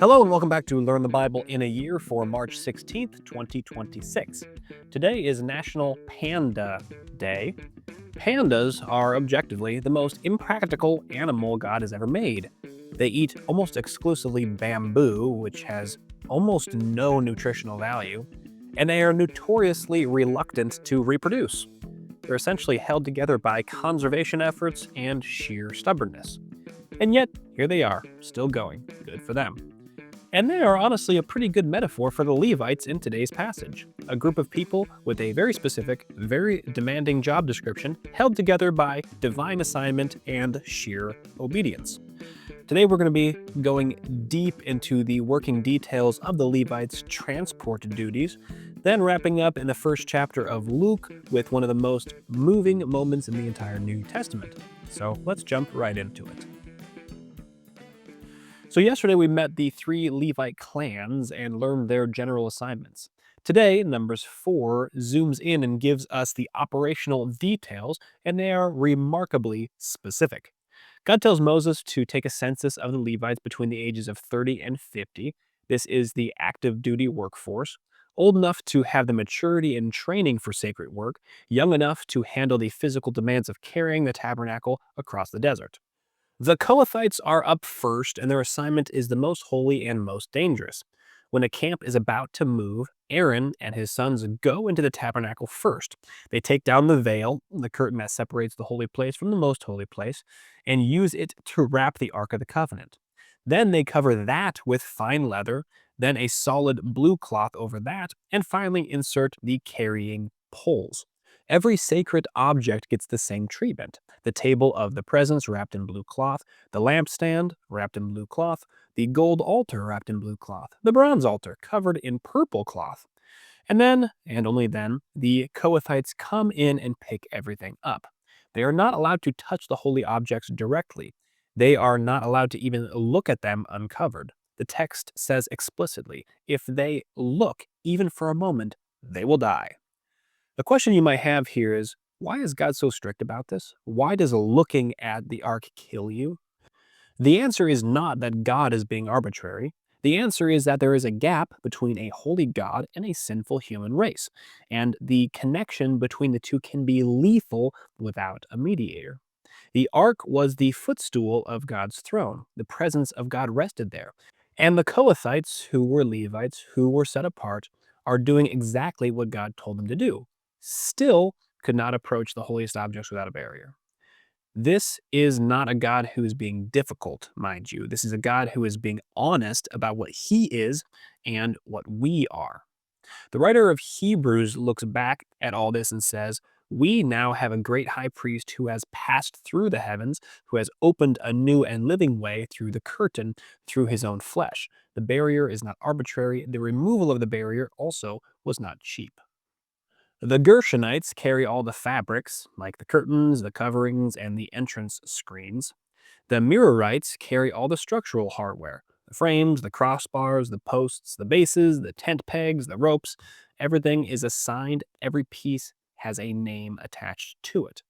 Hello and welcome back to Learn the Bible in a Year for March 16th, 2026. Today is National Panda Day. Pandas are objectively the most impractical animal God has ever made. They eat almost exclusively bamboo, which has almost no nutritional value, and they are notoriously reluctant to reproduce. They're essentially held together by conservation efforts and sheer stubbornness. And yet, here they are, still going. Good for them. And they are honestly a pretty good metaphor for the Levites in today's passage, a group of people with a very specific, very demanding job description held together by divine assignment and sheer obedience. Today we're going to be going deep into the working details of the Levites' transport duties, then wrapping up in the first chapter of Luke with one of the most moving moments in the entire New Testament. So let's jump right into it. So yesterday we met the three Levite clans and learned their general assignments. Today, Numbers 4 zooms in and gives us the operational details, and they are remarkably specific. God tells Moses to take a census of the Levites between the ages of 30 and 50. This is the active duty workforce, old enough to have the maturity and training for sacred work, young enough to handle the physical demands of carrying the tabernacle across the desert. The Kohathites are up first, and their assignment is the most holy and most dangerous. When a camp is about to move, Aaron and his sons go into the tabernacle first. They take down the veil, the curtain that separates the holy place from the most holy place, and use it to wrap the Ark of the Covenant. Then they cover that with fine leather, then a solid blue cloth over that, and finally insert the carrying poles. Every sacred object gets the same treatment. The table of the presence wrapped in blue cloth, the lampstand wrapped in blue cloth, the gold altar wrapped in blue cloth, the bronze altar covered in purple cloth. And then, and only then, the Kohathites come in and pick everything up. They are not allowed to touch the holy objects directly. They are not allowed to even look at them uncovered. The text says explicitly, if they look even for a moment, they will die. The question you might have here is, why is God so strict about this? Why does looking at the ark kill you? The answer is not that God is being arbitrary. The answer is that there is a gap between a holy God and a sinful human race, and the connection between the two can be lethal without a mediator. The ark was the footstool of God's throne. The presence of God rested there. And the Kohathites, who were Levites, who were set apart, are doing exactly what God told them to do. Still could not approach the holiest objects without a barrier. This is not a God who is being difficult, mind you. This is a God who is being honest about what he is and what we are. The writer of Hebrews looks back at all this and says, we now have a great high priest who has passed through the heavens, who has opened a new and living way through the curtain, through his own flesh. The barrier is not arbitrary. The removal of the barrier also was not cheap. The Gershonites carry all the fabrics, like the curtains, the coverings, and the entrance screens. The Merarites carry all the structural hardware, the frames, the crossbars, the posts, the bases, the tent pegs, the ropes. Everything is assigned, every piece has a name attached to it.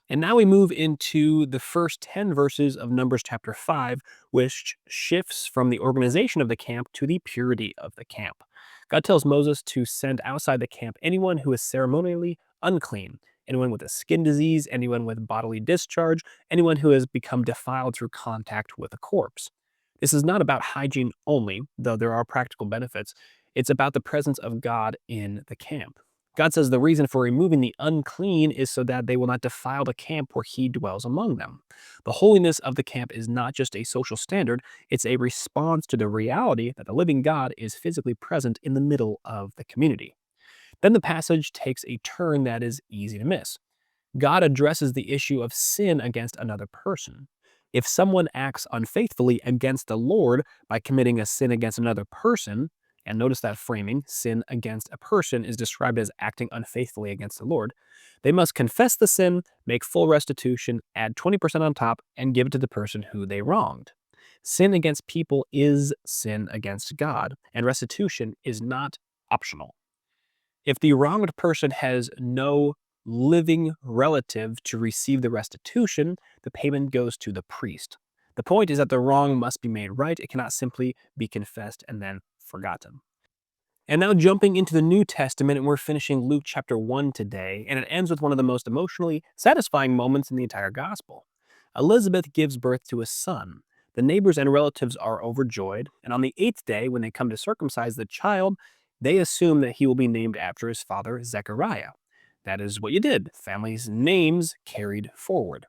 And now we move into the first 10 verses of Numbers chapter 5, which shifts from the organization of the camp to the purity of the camp. God tells Moses to send outside the camp anyone who is ceremonially unclean, anyone with a skin disease, anyone with bodily discharge, anyone who has become defiled through contact with a corpse. This is not about hygiene only, though there are practical benefits. It's about the presence of God in the camp. God says the reason for removing the unclean is so that they will not defile the camp where he dwells among them. The holiness of the camp is not just a social standard, it's a response to the reality that the living God is physically present in the middle of the community. Then the passage takes a turn that is easy to miss. God addresses the issue of sin against another person. If someone acts unfaithfully against the Lord by committing a sin against another person, and notice that framing, sin against a person is described as acting unfaithfully against the Lord, they must confess the sin, make full restitution, add 20% on top, and give it to the person who they wronged. Sin against people is sin against God, and restitution is not optional. If the wronged person has no living relative to receive the restitution, the payment goes to the priest. The point is that the wrong must be made right. It cannot simply be confessed and then forgotten. And now jumping into the New Testament, and we're finishing Luke chapter 1 today, and it ends with one of the most emotionally satisfying moments in the entire gospel. Elizabeth gives birth to a son. The neighbors and relatives are overjoyed, and on the 8th day, when they come to circumcise the child, they assume that he will be named after his father, Zechariah. That is what you did. Families' names carried forward.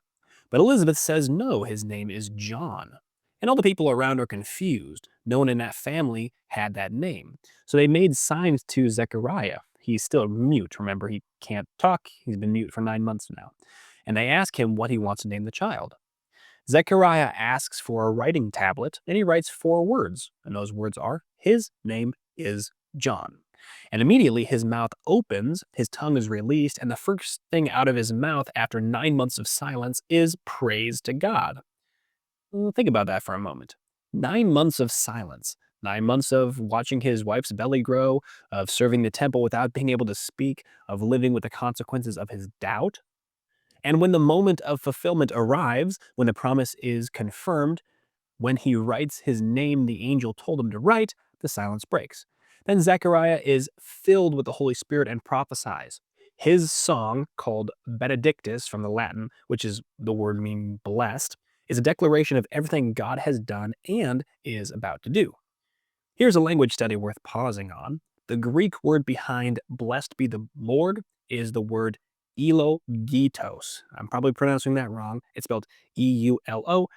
But Elizabeth says no, his name is John. And all the people around are confused. No one in that family had that name. So they made signs to Zechariah. He's still mute. Remember, he can't talk. He's been mute for 9 months now. And they ask him what he wants to name the child. Zechariah asks for a writing tablet, and he writes 4 words. And those words are, his name is John. And immediately his mouth opens, his tongue is released, and the first thing out of his mouth after 9 months of silence is praise to God. Think about that for a moment. 9 months of silence. 9 months of watching his wife's belly grow, of serving the temple without being able to speak, of living with the consequences of his doubt. And when the moment of fulfillment arrives, when the promise is confirmed, when he writes his name the angel told him to write, the silence breaks. Then Zechariah is filled with the Holy Spirit and prophesies. His song, called Benedictus from the Latin, which is the word meaning blessed, is a declaration of everything God has done and is about to do. Here's a language study worth pausing on. The Greek word behind blessed be the Lord is the word eulogetos. I'm probably pronouncing that wrong. It's spelled Eulogetos,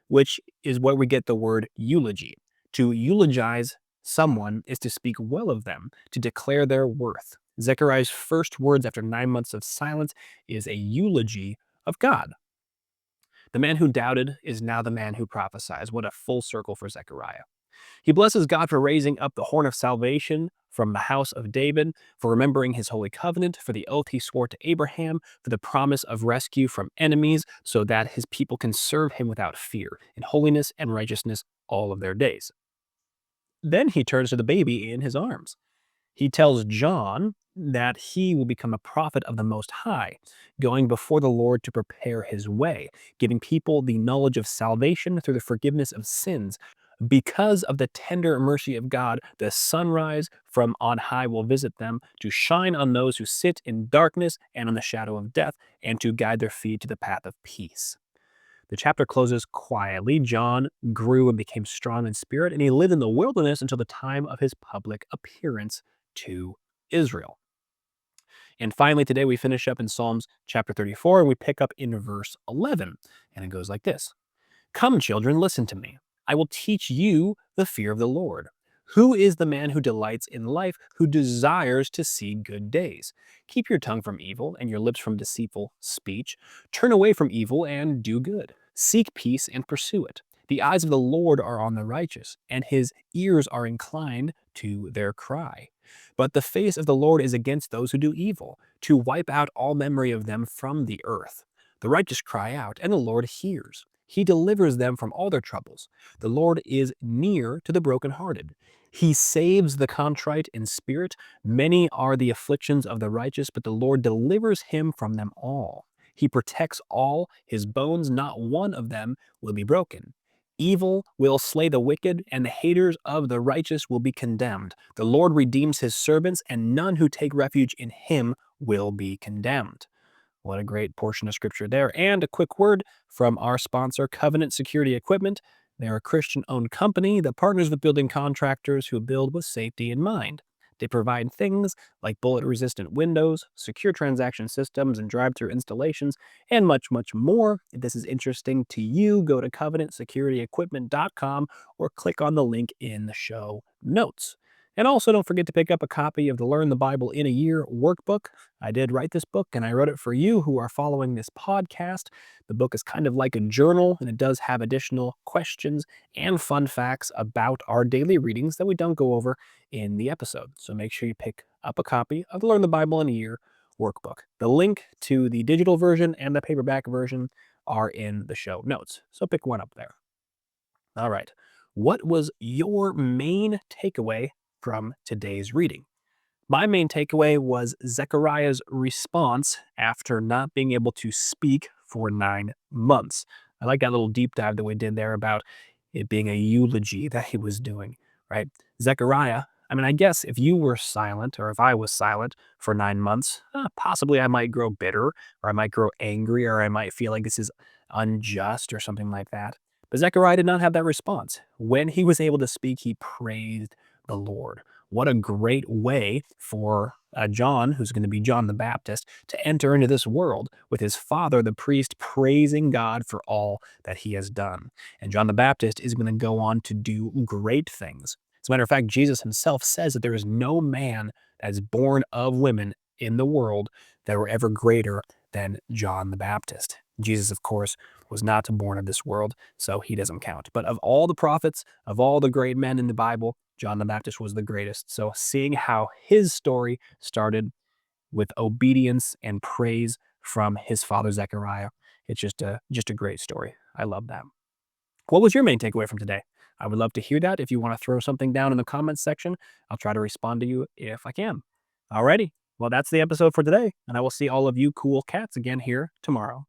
which is where we get the word eulogy. To eulogize someone is to speak well of them, to declare their worth. Zechariah's first words after 9 months of silence is a eulogy of God. The man who doubted is now the man who prophesies. What a full circle for Zechariah. He blesses God for raising up the horn of salvation from the house of David, for remembering his holy covenant, for the oath he swore to Abraham, for the promise of rescue from enemies, so that his people can serve him without fear, in holiness and righteousness all of their days. Then he turns to the baby in his arms. He tells John that he will become a prophet of the Most High, going before the Lord to prepare his way, giving people the knowledge of salvation through the forgiveness of sins. Because of the tender mercy of God, the sunrise from on high will visit them to shine on those who sit in darkness and on the shadow of death, and to guide their feet to the path of peace. The chapter closes quietly. John grew and became strong in spirit, and he lived in the wilderness until the time of his public appearance to Israel. And finally, today we finish up in Psalms chapter 34, and we pick up in verse 11. And it goes like this: Come, children, listen to me. I will teach you the fear of the Lord. Who is the man who delights in life, who desires to see good days? Keep your tongue from evil and your lips from deceitful speech. Turn away from evil and do good. Seek peace and pursue it. The eyes of the Lord are on the righteous, and his ears are inclined to their cry. But the face of the Lord is against those who do evil, to wipe out all memory of them from the earth. The righteous cry out, and the Lord hears. He delivers them from all their troubles. The Lord is near to the brokenhearted. He saves the contrite in spirit. Many are the afflictions of the righteous, but the Lord delivers him from them all. He protects all his bones, not one of them will be broken. Evil will slay the wicked, and the haters of the righteous will be condemned. The Lord redeems his servants, and none who take refuge in him will be condemned. What a great portion of scripture there. And a quick word from our sponsor, Covenant Security Equipment. They're a Christian-owned company that partners with building contractors who build with safety in mind. They provide things like bullet-resistant windows, secure transaction systems and drive-through installations, and much, much more. If this is interesting to you, go to covenantsecurityequipment.com or click on the link in the show notes. And also don't forget to pick up a copy of the Learn the Bible in a Year workbook. I did write this book, and I wrote it for you who are following this podcast. The book is kind of like a journal, and it does have additional questions and fun facts about our daily readings that we don't go over in the episode. So make sure you pick up a copy of the Learn the Bible in a Year workbook. The link to the digital version and the paperback version are in the show notes. So pick one up there. All right. What was your main takeaway from today's reading? My main takeaway was Zechariah's response after not being able to speak for 9 months. I like that little deep dive that we did there about it being a eulogy that he was doing, right? Zechariah, I mean, I guess if you were silent or if I was silent for 9 months, possibly I might grow bitter or I might grow angry or I might feel like this is unjust or something like that. But Zechariah did not have that response. When he was able to speak, he praised the Lord. What a great way for John, who's going to be John the Baptist, to enter into this world with his father, the priest, praising God for all that he has done. And John the Baptist is going to go on to do great things. As a matter of fact, Jesus himself says that there is no man that is born of women in the world that were ever greater than John the Baptist. Jesus, of course, was not born of this world, so he doesn't count. But of all the prophets, of all the great men in the Bible, John the Baptist was the greatest. So seeing how his story started with obedience and praise from his father Zechariah, it's just a great story. I love that. What was your main takeaway from today? I would love to hear that. If you want to throw something down in the comments section, I'll try to respond to you if I can. Alrighty. Well, that's the episode for today, and I will see all of you cool cats again here tomorrow.